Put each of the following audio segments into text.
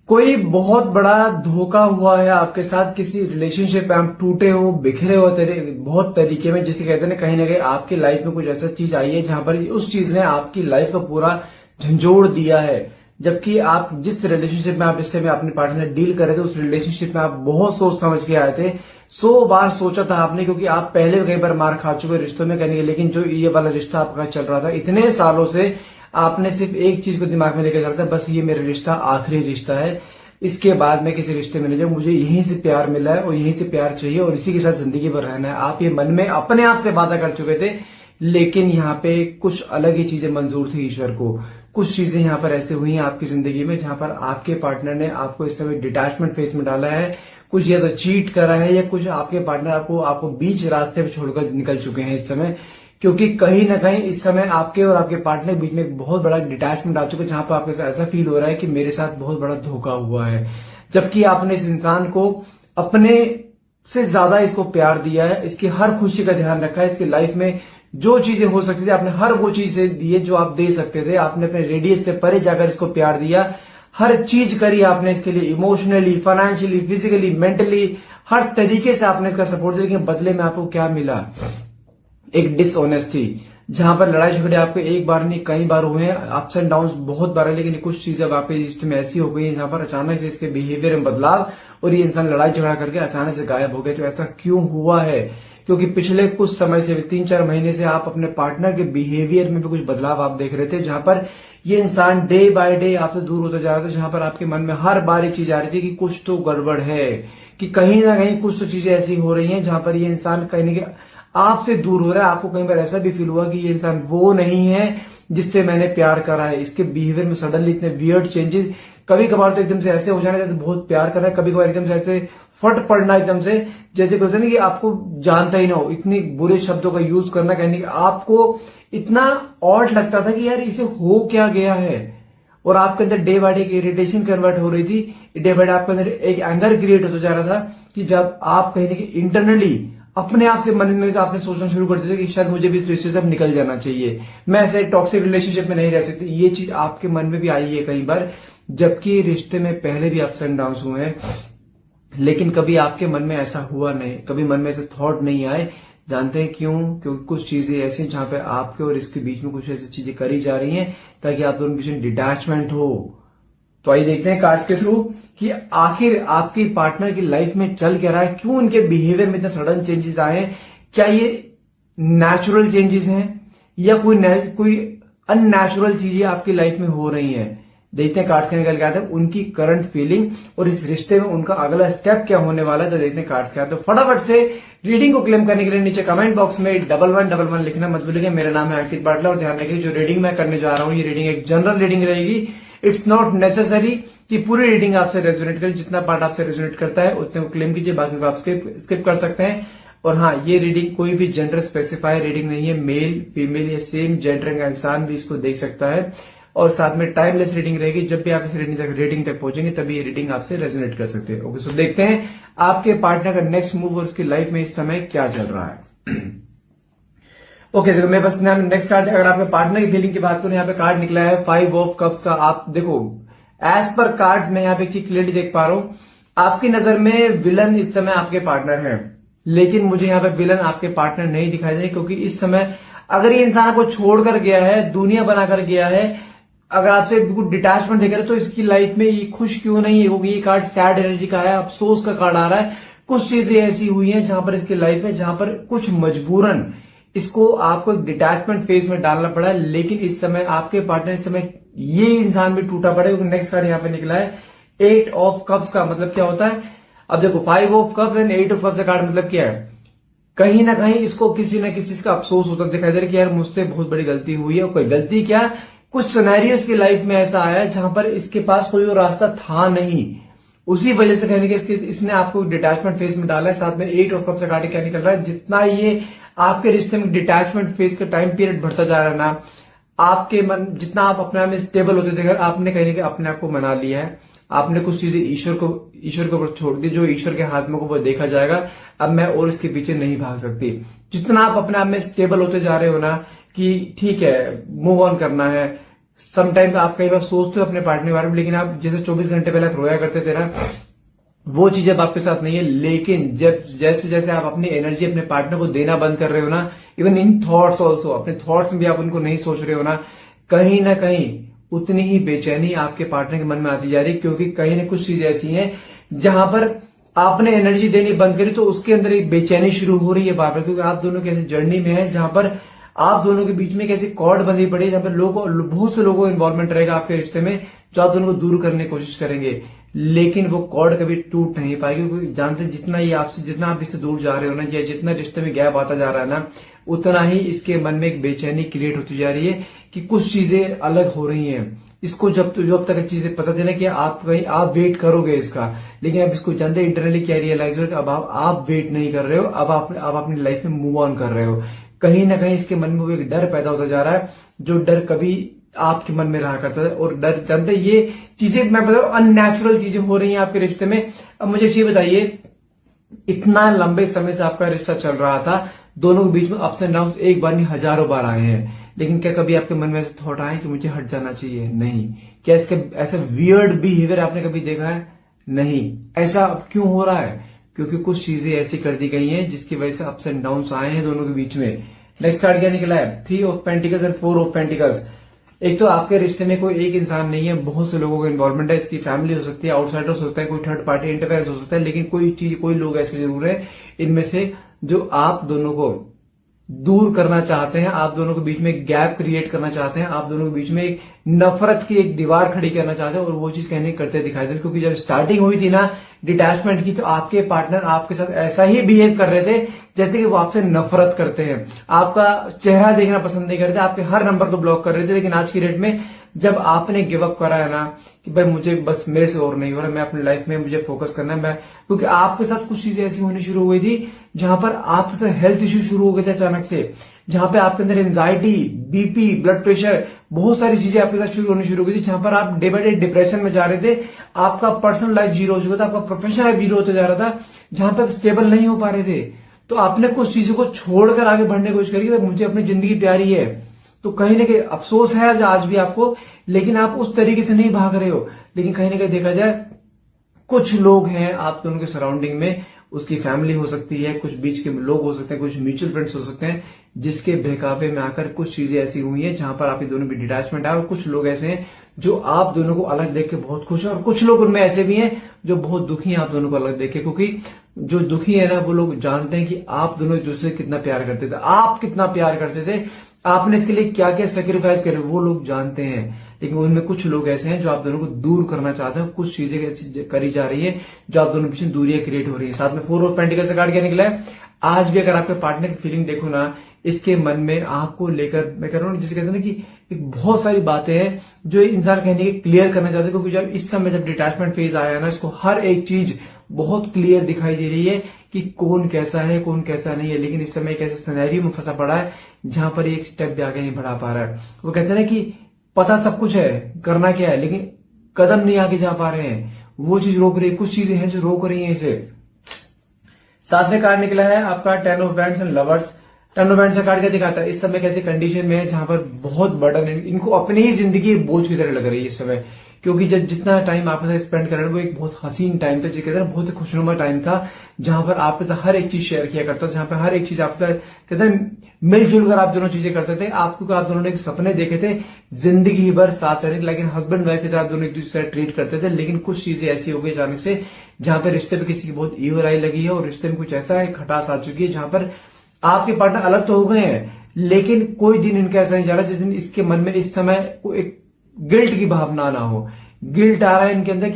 कोई बहुत बड़ा धोखा हुआ है आपके साथ, किसी रिलेशनशिप में आप टूटे हो, बिखरे हो बहुत तरीके में, जिसे कहते हैं ना कहीं आपकी लाइफ में कुछ ऐसा चीज आई है जहां पर उस चीज ने आपकी लाइफ का पूरा झंझोड़ दिया है। जबकि आप जिस रिलेशनशिप में आप इससे में अपने पार्टनर से डील कर रहे थे, उस रिलेशनशिप में आप बहुत सोच समझ के आए थे। 100 बार सोचा था आपने, क्योंकि आप पहले भी कई बार मार खा चुके रिश्तों में करने के। लेकिन जो ये वाला रिश्ता आपका चल रहा था इतने सालों से, आपने सिर्फ एक चीज को दिमाग में लेकर चलता, बस ये मेरा रिश्ता आखिरी रिश्ता है, इसके बाद मैं किसी रिश्ते में नहीं जाऊं, मुझे यहीं से प्यार मिला है और यहीं से प्यार चाहिए और इसी के साथ जिंदगी भर रहना है। आप ये मन में अपने आप से वादा कर चुके थे। लेकिन यहाँ पे कुछ अलग ही चीजें मंजूर थी ईश्वर को। कुछ चीजें यहाँ पर ऐसे हुई हैं आपकी जिंदगी में जहां पर आपके पार्टनर ने आपको इस समय डिटैचमेंट फेज में डाला है। कुछ या तो चीट करा है, या कुछ आपके पार्टनर आपको बीच रास्ते पे छोड़कर निकल चुके हैं इस समय। क्योंकि कहीं ना कहीं इस समय आपके और आपके पार्टनर के बीच में एक बहुत बड़ा डिटैचमेंट आ चुका है, जहां पर आपके साथ ऐसा फील हो रहा है कि मेरे साथ बहुत बड़ा धोखा हुआ है। जबकि आपने इस इंसान को अपने से ज्यादा इसको प्यार दिया है, इसकी हर खुशी का ध्यान रखा है, इसकी लाइफ में जो चीजें हो सकती थी आपने हर वो चीजें दी जो आप दे सकते थे। आपने अपने रेडियस से परे जाकर इसको प्यार दिया, हर चीज करी आपने इसके लिए, इमोशनली, फाइनेंशियली, फिजिकली, मेंटली, हर तरीके से आपने इसका सपोर्ट दिया। लेकिन बदले में आपको क्या मिला? एक डिसऑनेस्टी, जहां पर लड़ाई झगड़े आपके एक बार नहीं कई बार हुए हैं, अप्स एंड डाउन बहुत बार है। लेकिन कुछ चीजें अब आपके रिश्ते में ऐसी हो गई है जहां पर अचानक से इसके बिहेवियर में बदलाव, और ये इंसान लड़ाई झगड़ा करके अचानक से गायब हो गया। तो ऐसा क्यों हुआ है? क्योंकि पिछले कुछ समय से 3-4 महीने से आप अपने पार्टनर के बिहेवियर में भी कुछ बदलाव आप देख रहे थे, जहां पर ये इंसान डे बाय डे आपसे दूर होता जा रहा था। जहां पर आपके मन में हर बार एक चीज आ रही थी कि कुछ तो गड़बड़ है, कि कहीं ना कहीं कुछ तो चीजें ऐसी हो रही हैं जहां पर ये इंसान कहीं ना कहीं आपसे दूर हो रहा है। आपको कई बार ऐसा भी फील हुआ कि ये इंसान वो नहीं है जिससे मैंने प्यार करा है। इसके बिहेवियर में सडनली इतने वियर्ड चेंजेस, कभी कभार तो एकदम से ऐसे हो जाना जैसे बहुत प्यार कर रहा है, कभी कभार एकदम से ऐसे फट पड़ना एकदम से, जैसे कहते हैं कि आपको जानता ही ना हो, इतनी बुरे शब्दों का यूज करना, कहने कि आपको इतना ऑड लगता था कि यार इसे हो क्या गया है। और आपके अंदर day by day irritation convert हो रही थी, डे बाय डे आपके अंदर एक एंगर क्रिएट होता जा रहा था कि जब आप कहीं ना कहीं इंटरनली अपने आप से मन में से आपने सोचना शुरू कर दिया कि शायद मुझे भी इस रिश्ते से अब निकल जाना चाहिए, मैं ऐसे टॉक्सिक रिलेशनशिप में नहीं रह सकती। ये चीज आपके मन में भी आई है कई बार, जबकि रिश्ते में पहले भी अप्स एंड डाउन हुए हैं। लेकिन कभी आपके मन में ऐसा हुआ नहीं, कभी मन में ऐसे थॉट नहीं आए। जानते हैं क्यों? क्योंकि कुछ चीजें ऐसी जहां पे आपके और इसके बीच में कुछ ऐसी चीजें करी जा रही हैं ताकि आप दोनों के बीच में डिटैचमेंट हो। तो आइए देखते हैं कार्ड्स के थ्रू कि आखिर आपकी पार्टनर की लाइफ में चल क्या रहा है, क्यों उनके बिहेवियर में इतने सडन चेंजेस आए हैं। क्या ये नेचुरल चेंजेस हैं या कोई अननेचुरल चीजें आपकी लाइफ में हो रही हैं? देखते हैं कार्ड्स के निकल के आते हैं उनकी करंट फीलिंग और इस रिश्ते में उनका अगला स्टेप क्या होने वाला है। तो देखते हैं कार्ड्स के आते हैं। फटाफट से रीडिंग को क्लेम करने के लिए नीचे कमेंट बॉक्स में 1111 लिखना मत भूलिएगा। मेरा नाम है अंकित बाटला और ध्यान रखिए जो रीडिंग मैं करने जा रहा हूं ये रीडिंग एक जनरल रीडिंग रहेगी। इट्स नॉट नेसेसरी कि पूरी रीडिंग आपसे रेजोनेट करे, जितना पार्ट आपसे रेजोनेट करता है उतने को क्लेम कीजिए, बाकी को आप स्किप कर सकते हैं। और हाँ, ये रीडिंग कोई भी जेंडर स्पेसिफाई रीडिंग नहीं है, मेल फीमेल या सेम जेंडर का इंसान भी इसको देख सकता है। और साथ में टाइमलेस रीडिंग रहेगी, जब भी आप इस रीडिंग तक पहुंचेंगे तभी ये रीडिंग आपसे रेजोनेट कर सकते हैं। ओके, सो देखते हैं आपके पार्टनर का नेक्स्ट मूव और उसकी लाइफ में इस समय क्या चल रहा है। ओके, देखो मैं बस नेक्स्ट कार्ड, अगर आपके पार्टनर की फीलिंग की बात करूं, यहाँ पे कार्ड निकला है 5 ऑफ कप्स का। आप देखो एज पर कार्ड मैं यहाँ पे एक चीज क्लियरली देख पा रहा हूं, आपकी नजर में विलन इस समय आपके पार्टनर है। लेकिन मुझे यहाँ पे विलन आपके पार्टनर नहीं दिखाई दे, क्योंकि इस समय अगर ये इंसान को छोड़कर गया है, दुनिया बनाकर गया है, अगर आपसे बिल्कुल डिटैचमेंट देख रहे तो इसकी लाइफ में ये खुश क्यों नहीं है? क्योंकि ये कार्ड सैड एनर्जी का है, अफसोस का कार्ड आ रहा है। कुछ चीजें ऐसी हुई हैं जहां पर इसकी लाइफ में, जहां पर कुछ मजबूरन इसको आपको डिटैचमेंट फेज में डालना पड़ा है। लेकिन इस समय आपके पार्टनर, इस समय ये इंसान भी टूटा पड़ा है, क्योंकि नेक्स्ट कार्ड यहाँ पे निकला है 8 ऑफ कप्स का। मतलब क्या होता है? अब देखो 5 of cups and 8 of cups का कार्ड मतलब क्या है? कहीं ना कहीं इसको किसी ना किसी चीज का अफसोस होता दिखाई दे रहा है कि यार मुझसे बहुत बड़ी गलती हुई है। कोई गलती क्या, कुछ सिनेरियो इसकी लाइफ में ऐसा आया है जहां पर इसके पास कोई और रास्ता था नहीं, उसी वजह से कहने के इसने आपको डिटैचमेंट फेज में डाला है। साथ में 8 ऑफ कप्स का कार्ड क्या निकल रहा है, जितना ये आपके रिश्ते में डिटैचमेंट फेज का टाइम पीरियड बढ़ता जा रहा है ना, आपके मन जितना आप अपने आप में स्टेबल होते थे, आपने कहीं ना कहीं अपने आप को मना लिया है, आपने कुछ चीजें ईश्वर के ऊपर छोड़ दी, जो ईश्वर के हाथ में को वो देखा जाएगा। अब मैं और इसके पीछे नहीं भाग सकती। जितना आप अपने आप में स्टेबल होते जा रहे हो ना, कि ठीक है मूव ऑन करना है, समटाइम आप कई बार सोचते हो अपने पार्टनर के बारे में, लेकिन आप जैसे 24 घंटे पहले आप रोया करते थे ना, वो चीज अब आपके साथ नहीं है। लेकिन जब जैसे जैसे आप अपनी एनर्जी अपने पार्टनर को देना बंद कर रहे हो ना, इवन इन थॉट्स ऑल्सो, अपने थॉट्स में भी आप उनको नहीं सोच रहे हो ना कहीं उतनी ही बेचैनी आपके पार्टनर के मन में आती जा रही है। क्योंकि कहीं ना कुछ चीजें ऐसी हैं जहां पर आपने एनर्जी देनी बंद करी तो उसके अंदर एक बेचैनी शुरू हो रही है बार बार, क्योंकि आप दोनों की ऐसी जर्नी में है जहां पर आप दोनों के बीच में एक ऐसी कॉर्ड बंधी पड़ी है जहां पर बहुत से लोगों को इन्वॉल्वमेंट रहेगा आपके रिश्ते में, जो आप दोनों को दूर करने की कोशिश करेंगे। लेकिन वो कॉर्ड कभी टूट नहीं पाएगी, क्योंकि जानते जितना आप इससे दूर जा रहे हो ना, या जितना रिश्ते में गैप आता जा रहा है ना, उतना ही इसके मन में एक बेचैनी क्रिएट होती जा रही है कि कुछ चीजें अलग हो रही हैं। इसको जब तक चीजें पता चले कि आप वेट करोगे इसका, लेकिन अब इसको जानते इंटरनली क्या रियलाइज हो कि अब आप वेट नहीं कर रहे हो, अब आप अपनी लाइफ में मूव ऑन कर रहे हो। कहीं ना कहीं इसके मन में वो एक डर पैदा होता जा रहा है, जो डर कभी आपके मन में रहा करता था। और डर जानते ये चीजें मैं बताऊं अननेचुरल चीजें हो रही हैं आपके रिश्ते में। अब मुझे ये बताइए, इतना लंबे समय से आपका रिश्ता चल रहा था, दोनों के बीच में अप्स एंड डाउन एक बार नहीं हजारों बार आए हैं, लेकिन क्या कभी आपके मन में ऐसे थॉट आए कि मुझे हट जाना चाहिए? नहीं। क्या इसका ऐसा वियर्ड बिहेवियर आपने कभी देखा है? नहीं। ऐसा क्यों हो रहा है? क्योंकि कुछ चीजें ऐसी कर दी गई हैं जिसकी वजह से अप्स एंड डाउन आए हैं दोनों के बीच में। नेक्स्ट कार्ड क्या निकला है? 3 of pentacles and 4 of pentacles. एक तो आपके रिश्ते में कोई एक इंसान नहीं है, बहुत से लोगों का इन्वॉल्वमेंट है। इसकी फैमिली हो सकती है, आउटसाइडर्स हो सकता है, कोई थर्ड पार्टी इंटरफेरेंस हो सकता है, लेकिन कोई लोग ऐसे जरूर है इनमें से जो आप दोनों को दूर करना चाहते हैं, आप दोनों के बीच में एक गैप क्रिएट करना चाहते हैं, आप दोनों के बीच में एक नफरत की एक दीवार खड़ी करना चाहते हैं। और वो चीज कहने करते दिखाई दे, क्योंकि जब स्टार्टिंग हुई थी ना डिटैचमेंट की, तो आपके पार्टनर आपके साथ ऐसा ही बिहेव कर रहे थे जैसे कि वो आपसे नफरत करते हैं, आपका चेहरा देखना पसंद नहीं करते, आपके हर नंबर को ब्लॉक कर रहे थे। लेकिन आज की डेट में जब आपने गिव अप करा है ना कि भाई मुझे बस मेरे से और नहीं हो रहा, मैं अपनी लाइफ में मुझे फोकस करना है, मैं क्योंकि आपके साथ कुछ चीजें ऐसी होनी शुरू हो गई थी जहां पर आपके साथ हेल्थ इश्यू शुरू हो गए थे अचानक से, जहां पे आपके अंदर एंजाइटी, बीपी, ब्लड प्रेशर, बहुत सारी चीजें आपके साथ शुरू होनी शुरू हो गई थी, जहां पर आप डे बाय डे डिप्रेशन में जा रहे थे, आपका पर्सनल लाइफ जीरो हो चुका था, आपका प्रोफेशनल लाइफ जीरो होता जा रहा था, जहां पे आप स्टेबल नहीं हो पा रहे थे। तो आपने कुछ चीजों को छोड़कर आगे बढ़ने की कोशिश करी कि मुझे अपनी जिंदगी प्यारी है। तो कहीं ना कहीं अफसोस है आज भी आपको, लेकिन आप उस तरीके से नहीं भाग रहे हो। लेकिन कहीं ना कहीं देखा जाए, कुछ लोग हैं आप दोनों के सराउंडिंग में, उसकी फैमिली हो सकती है, कुछ बीच के लोग हो सकते हैं, कुछ म्यूचुअल फ्रेंड्स हो सकते हैं, जिसके बहकावे में आकर कुछ चीजें ऐसी हुई हैं जहां पर आपके दोनों भी डिटैचमेंट है। और कुछ लोग ऐसे हैं जो आप दोनों को अलग देख के बहुत खुश है, और कुछ लोग उनमें ऐसे भी हैं जो बहुत दुखी हैं आप दोनों को अलग देख के, क्योंकि जो दुखी है ना वो लोग जानते हैं कि आप दोनों एक दूसरे से कितना प्यार करते थे, आप कितना प्यार करते थे, आपने इसके लिए क्या क्या सेक्रीफाइस करे, वो लोग जानते हैं। लेकिन उनमें कुछ लोग ऐसे हैं जो आप दोनों को दूर करना चाहते हैं, कुछ चीजें ऐसी करी जा रही है जो आप दोनों के बीच दूरियां क्रिएट हो रही है। साथ में 4 ऑफ पेंटिकल्स का कार्ड क्या निकला है? आज भी अगर आपके पार्टनर की फीलिंग देखो ना, इसके मन में आपको लेकर, मैं कह रहा हूँ जिसे कहते हैं ना कि एक बहुत सारी बातें हैं जो इंसान कहने की क्लियर करना चाहते हैं, क्योंकि जब इस समय जब डिटैचमेंट फेज आया है ना, इसको हर एक चीज बहुत क्लियर दिखाई दे रही है कि कौन कैसा है कौन कैसा नहीं है। लेकिन इस समय एक ऐसे सिनेरियो में फंसा पड़ा है जहां पर एक स्टेप भी आगे नहीं बढ़ा पा रहा है। वो कहते हैं ना कि पता सब कुछ है, करना क्या है, लेकिन कदम नहीं आगे जा पा रहे हैं, वो चीज रोक रही है, कुछ चीजें हैं जो रोक रही हैं इसे। साथ में कार्ड निकला है आपका 10 of wands and lovers. 10 of wands का कार्ड क्या दिखाता है? इस समय कैसी कंडीशन में है जहां पर बहुत बर्डन है, इनको अपनी ही जिंदगी बोझ की तरह लग रही है इस समय, क्योंकि जब जितना टाइम आपके साथ स्पेंड कर रहे हैं वो एक बहुत हसीन टाइम था, कहते हैं बहुत खुशनुमा टाइम था, जहां पर आपके साथ हर एक चीज शेयर किया करता था, जहां पर हर एक चीज आपके साथ कहते हैं मिलजुल कर आप दोनों चीजें करते थे। आपको आप दोनों ने सपने देखे थे जिंदगी भर साथ रहने, लेकिन हस्बैंड वाइफ की तरह आप दोनों एक दूसरे से ट्रीट करते थे। लेकिन कुछ चीजें ऐसी हो गई अचानक से जहां पर रिश्ते पे किसी की बहुत ईवर आई लगी है, और रिश्ते में कुछ ऐसा है खटास आ चुकी है जहां पर आपके पार्टनर अलग तो हो गए हैं, लेकिन कोई दिन इनका ऐसा नहीं जा रहा जिस दिन इसके मन में इस समय एक गिल्ट की भावना ना हो। गिल्ट आ रहा है इनके अंदर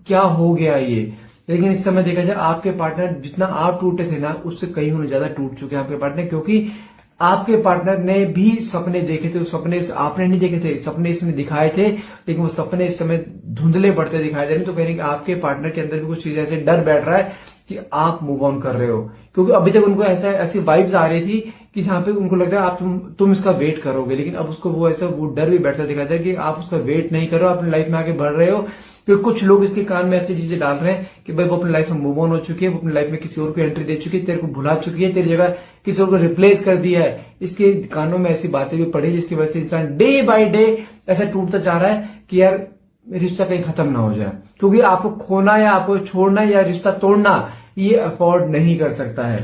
क्या हो गया ये। लेकिन इस समय देखा जाए आपके पार्टनर जितना आप टूटे थे ना, उससे कहीं गुना ज्यादा टूट चुके हैं आपके पार्टनर, क्योंकि आपके पार्टनर ने भी सपने देखे थे। उस सपने आपने नहीं देखे थे, सपने इसने दिखाए थे, लेकिन वो सपने इस समय धुंधले पड़ते दिखाई दे रहे हैं। तो कहीं कि आपके पार्टनर के अंदर भी कुछ चीजें ऐसे डर बैठ रहा है कि आप मूव ऑन कर रहे हो, क्योंकि अभी तक उनको ऐसी वाइब्स आ रही थी कि जहां पे उनको लगता है आप तुम इसका वेट करोगे, लेकिन अब उसको वो डर भी बैठता दिखाता है कि आप उसका वेट नहीं करो, अपनी लाइफ में आगे बढ़ रहे हो, क्योंकि कुछ लोग इसके कान में ऐसी चीजें डाल रहे हैं कि भाई वो अपनी लाइफ में मूव ऑन हो चुकी है, वो अपनी लाइफ में किसी और को एंट्री दे चुकी है, तेरे को भुला चुकी है, तेरी जगह किसी और को रिप्लेस कर दिया है। इसके कानों में ऐसी बातें भी पड़ी जिसकी वजह से इंसान डे बाय डे ऐसा टूटता जा रहा है कि यार रिश्ता कहीं खत्म ना हो जाए, क्योंकि आपको खोना या आपको छोड़ना या रिश्ता तोड़ना ये अफोर्ड नहीं कर सकता है।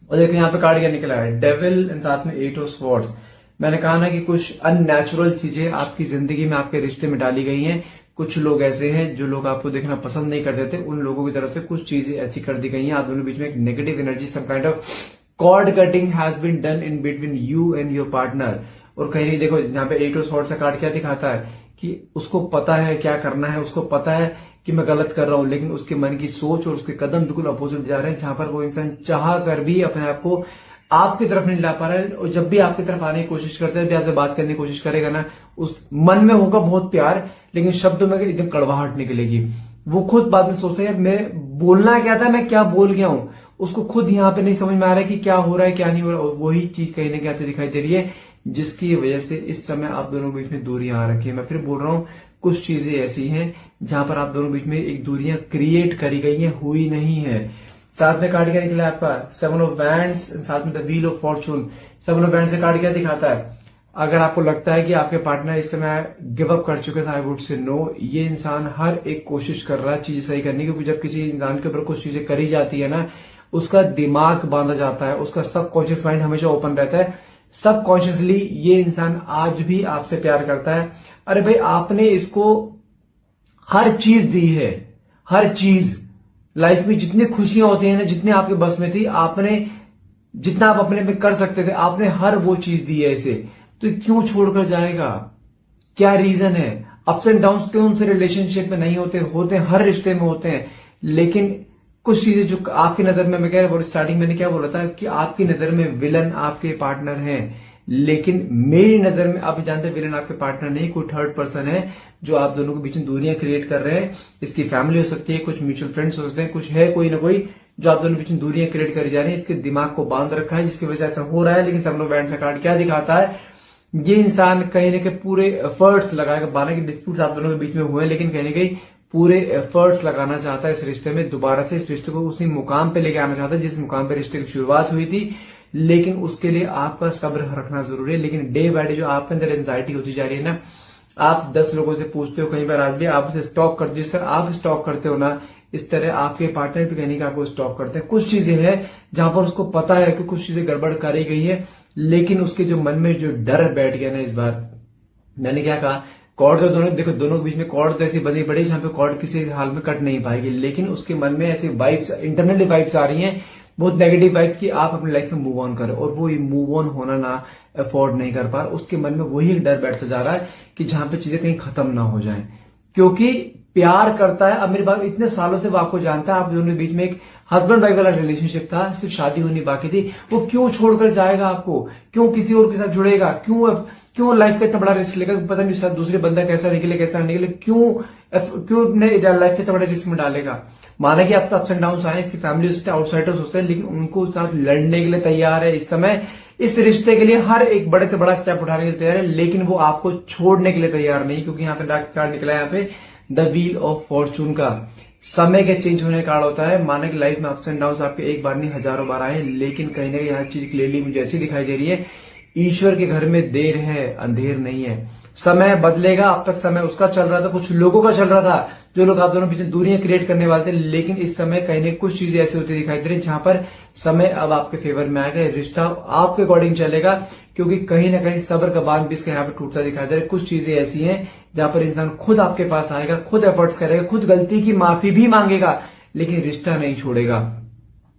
और देखो यहाँ पे कार्ड क्या निकला है, डेविल एंड साथ में 8 ऑफ स्वॉर्ड्स। मैंने कहा ना कि कुछ अननेचुरल चीजें आपकी जिंदगी में आपके रिश्ते में डाली गई हैं। कुछ लोग ऐसे हैं जो लोग आपको देखना पसंद नहीं करते थे, उन लोगों की तरफ से कुछ चीजें ऐसी कर दी गई हैं। आप दोनों बीच में एक negative energy, some kind of cord cutting has been done in between you and your partner. और कहीं नहीं, देखो यहाँ पे 8 ऑफ स्वॉर्ड्स का कार्ड क्या दिखाता है कि उसको पता है क्या करना है, उसको पता है कि मैं गलत कर रहा हूं, लेकिन उसके मन की सोच और उसके कदम बिल्कुल अपोजिट जा रहे हैं, जहां पर वो इंसान चाह कर भी अपने आप को आपकी तरफ नहीं ला पा रहा है। और जब भी आपकी तरफ आने की कोशिश करता है, जब भी आपसे बात करने की कोशिश करेगा ना, उस मन में होगा बहुत प्यार, लेकिन शब्दों में एकदम कड़वाहट निकलेगी। वो खुद बाद में सोचता है यार मैं बोलना क्या था, मैं क्या बोल गया हूं। उसको खुद यहाँ पे नहीं समझ में आ रहा है कि क्या हो रहा है क्या नहीं हो रहा है। और वही चीज कहीं ना कहीं आते दिखाई दे रही है, जिसकी वजह से इस समय आप दोनों बीच में दूरियां आ रखी है। मैं फिर बोल रहा हूं, कुछ चीजें ऐसी हैं जहां पर आप दोनों बीच में एक दूरियां क्रिएट करी गई हैं, हुई नहीं है। साथ में कार्ड क्या निकला आपका, 7 ऑफ वैंड्स, साथ में the wheel of Fortune. 7 of wands से कार्ड क्या दिखाता है, अगर आपको लगता है कि आपके पार्टनर इस समय गिव अप कर चुके थे, आई वुड से नो। ये इंसान हर एक कोशिश कर रहा है चीजें सही करने की, क्योंकि जब किसी इंसान के ऊपर कुछ चीजें करी जाती है ना, उसका दिमाग बांधा जाता है, उसका सबकॉन्शियस माइंड हमेशा ओपन रहता है। सबकॉन्शियसली ये इंसान आज भी आपसे प्यार करता है। अरे भाई आपने इसको हर चीज दी है, हर चीज लाइफ में जितनी खुशियां होती है ना, जितने आपके बस में थी, आपने जितना आप अपने में कर सकते थे, आपने हर वो चीज दी है इसे, तो क्यों छोड़कर जाएगा? क्या रीजन है? अप्स एंड डाउन्स क्यों उनसे रिलेशनशिप में नहीं होते? होते हैं, हर रिश्ते में होते हैं, लेकिन कुछ चीजें जो आपकी नजर में, मैं कह रहा हूं स्टार्टिंग मैंने क्या बोला था कि आपकी नजर में विलन आपके पार्टनर हैं, लेकिन मेरी नजर में आप जानते हैं विलन आपके पार्टनर नहीं, कोई थर्ड पर्सन है जो आप दोनों के बीच में दूरियां क्रिएट कर रहे हैं। इसकी फैमिली हो सकती है, कुछ म्यूचुअल फ्रेंड्स हो सकते हैं, कुछ है कोई ना कोई जो आप दोनों के बीच में दूरियां क्रिएट करी जा रही है। इसके दिमाग को बांध रखा है, जिसकी वजह से ऐसा हो रहा है। लेकिन 7 ऑफ वैंड्स का कार्ड क्या दिखाता है, ये इंसान कहीं ना कहीं पूरे एफर्ट्स लगाएगा। बाना की डिस्प्यूट आप दोनों के बीच में हुए, लेकिन कहीं ना कहीं पूरे एफर्ट्स लगाना चाहता है इस रिश्ते में, दोबारा से इस रिश्ते को उसी मुकाम पे लेके आना चाहता है जिस मुकाम पे रिश्ते की शुरुआत हुई थी। लेकिन उसके लिए आपका सब्र रखना जरूरी है। लेकिन डे बाय डे जो आपके अंदर एंजाइटी होती जा रही है ना, आप 10 लोगों से पूछते हो, कई बार आज भी आप उसे स्टॉक करते हो, जिस तरह आप स्टॉक करते हो ना, इस तरह आपके पार्टनर भी कहने का आपको स्टॉक करते हैं। कुछ चीजें हैं जहां पर उसको पता है कि कुछ चीजें गड़बड़ करी गई है, लेकिन उसके जो मन में जो डर बैठ गया ना, इस बार मैंने क्या कहा, कॉर्ड तो दोनों देखो, दोनों के बीच में कॉर्ड तो ऐसी बंधी पड़ी जहां पे कॉर्ड किसी हाल में कट नहीं पाएगी, लेकिन उसके मन में ऐसी वाइब्स, इंटरनली वाइब्स आ रही हैं, बहुत नेगेटिव वाइब्स की आप अपनी लाइफ में मूव ऑन करो, और वो मूव ऑन होना ना अफोर्ड नहीं कर पा रहा। उसके मन में वही एक डर बैठता जा रहा है कि जहां पे चीजें कहीं खत्म ना हो जाएं, क्योंकि प्यार करता है। अब मेरी बात, इतने सालों से वो आपको जानता है, आप दोनों के बीच में एक हस्बैंड वाइफ वाला रिलेशनशिप था, सिर्फ शादी होनी बाकी थी। वो क्यों छोड़कर जाएगा आपको? क्यों किसी और के साथ जुड़ेगा? क्यों लाइफ का इतना बड़ा रिस्क लेगा? पता नहीं साथ दूसरे बंदा कैसा निकले कैसा निकले, क्यों लाइफ का इतना बड़ा रिस्क में डालेगा? माना कि आपका अप्स एंड डाउन आए, इसकी फैमिली उससे आउटसाइडर्स होते हैं, लेकिन उनको साथ लड़ने के लिए तैयार है इस समय, इस रिश्ते के लिए हर एक बड़े से बड़ा स्टेप उठाने के लिए तैयार है, लेकिन वो आपको छोड़ने के लिए तैयार नहीं, क्योंकि यहाँ पे डार्क कार्ड निकला है, यहाँ पे द व्हील ऑफ फॉर्चून का समय के चेंज होने का कार्ड होता है। माना कि लाइफ में अप्स एंड डाउन आपके एक बार नहीं हजारों बार आए, लेकिन कहीं ना कहीं यहाँ चीज क्लियरली मुझे ऐसी दिखाई दे रही है, ईश्वर के घर में देर है अंधेर नहीं है। समय बदलेगा। अब तक समय उसका चल रहा था, कुछ लोगों का चल रहा था, जो लोग आप दोनों बीच में दूरियां क्रिएट करने वाले थे, लेकिन इस समय कहीं ना कुछ चीजें ऐसी होती दिखाई दे रही जहां पर समय अब आपके फेवर में आएगा, रिश्ता आपके अकॉर्डिंग चलेगा, क्योंकि कहीं ना कहीं सब्र का बांध भी इसका यहाँ पर टूटता दिखाई दे रहा है। कुछ चीजें ऐसी हैं जहां पर इंसान खुद आपके पास आएगा, खुद एफर्ट्स करेगा, खुद गलती की माफी भी मांगेगा, लेकिन रिश्ता नहीं छोड़ेगा।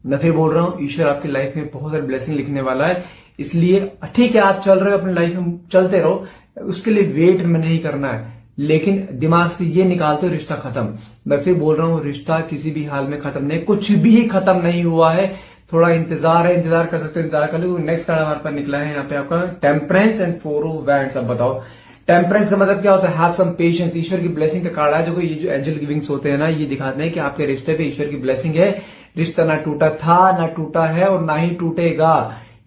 मैं फिर बोल रहा हूं, ईश्वर आपकी लाइफ में बहुत सारी ब्लेसिंग लिखने वाला है, इसलिए ठीक है आप चल रहे हो अपनी लाइफ में, चलते रहो, उसके लिए वेट में नहीं करना है, लेकिन दिमाग से ये निकालते हो रिश्ता खत्म। मैं फिर बोल रहा हूं, रिश्ता किसी भी हाल में खत्म नहीं, कुछ भी खत्म नहीं हुआ है, थोड़ा इंतजार है, इंतजार कर सकते हो, इंतजार कर लो। नेक्स्ट कार्ड हमारे पास निकला है यहाँ पे आपका टेम्परेंस एंड 4 ऑफ वैंड्स। अब बताओ टेम्परेंस का मतलब क्या होता है? Have some patience. ईश्वर की ब्लेसिंग का कार्ड है, जो ये जो एंजल गिविंग्स होते हैं ना, ये दिखाते हैं कि आपके रिश्ते पे ईश्वर की ब्लेसिंग है, रिश्ता ना टूटा था, ना टूटा है और ना ही टूटेगा।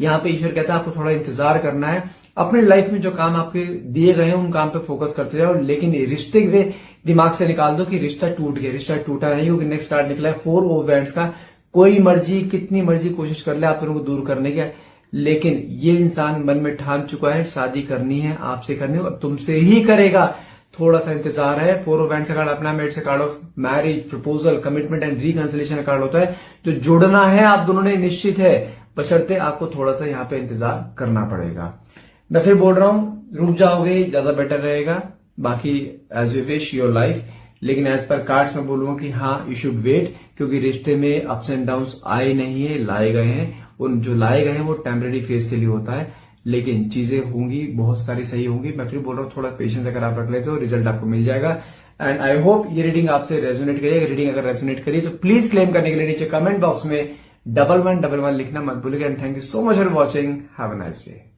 यहाँ पे ईश्वर कहता है आपको थोड़ा इंतजार करना है, अपने लाइफ में जो काम आपके दिए गए हैं उन काम पे फोकस करते जाओ, लेकिन रिश्ते वे दिमाग से निकाल दो कि रिश्ता टूट गया। रिश्ता टूटा नहीं, क्योंकि नेक्स्ट कार्ड निकला है 4 ऑफ वैंड्स का। कोई मर्जी कितनी मर्जी कोशिश कर ले आप दोनों को दूर करने की, लेकिन ये इंसान मन में ठान चुका है शादी करनी है, आपसे करनी है और तुमसे ही करेगा। थोड़ा सा इंतजार है। 4 ऑफ वैंड्स का कार्ड अपना मेड से card of marriage, proposal, commitment and reconciliation का कार्ड होता है। जो जुड़ना है आप दोनों ने निश्चित है, बशर्ते आपको थोड़ा सा यहाँ पे इंतजार करना पड़ेगा। मैं फिर बोल रहा हूं, रुक जाओगे ज्यादा बेटर रहेगा। बाकी as you wish your life, लेकिन एज पर कार्ड्स मैं बोलूंगा कि हाँ यू शुड वेट, क्योंकि रिश्ते में अप्स एंड डाउन्स आए नहीं है, लाए गए हैं। उन जो लाए गए हैं वो टेम्परेरी फेज के लिए होता है, लेकिन चीजें होंगी बहुत सारी सही होंगी। मैं फिर बोल रहा हूँ, थोड़ा पेशेंस अगर आप रख लेते हो रिजल्ट आपको मिल जाएगा। एंड आई होप ये रीडिंग आपसे रेजोनेट करिए। रीडिंग अगर रेजोनेट करिए तो प्लीज क्लेम करने के लिए नीचे कमेंट बॉक्स में 1111 लिखना मत भूलिएगा। And thank you so much for watching. Have a nice day.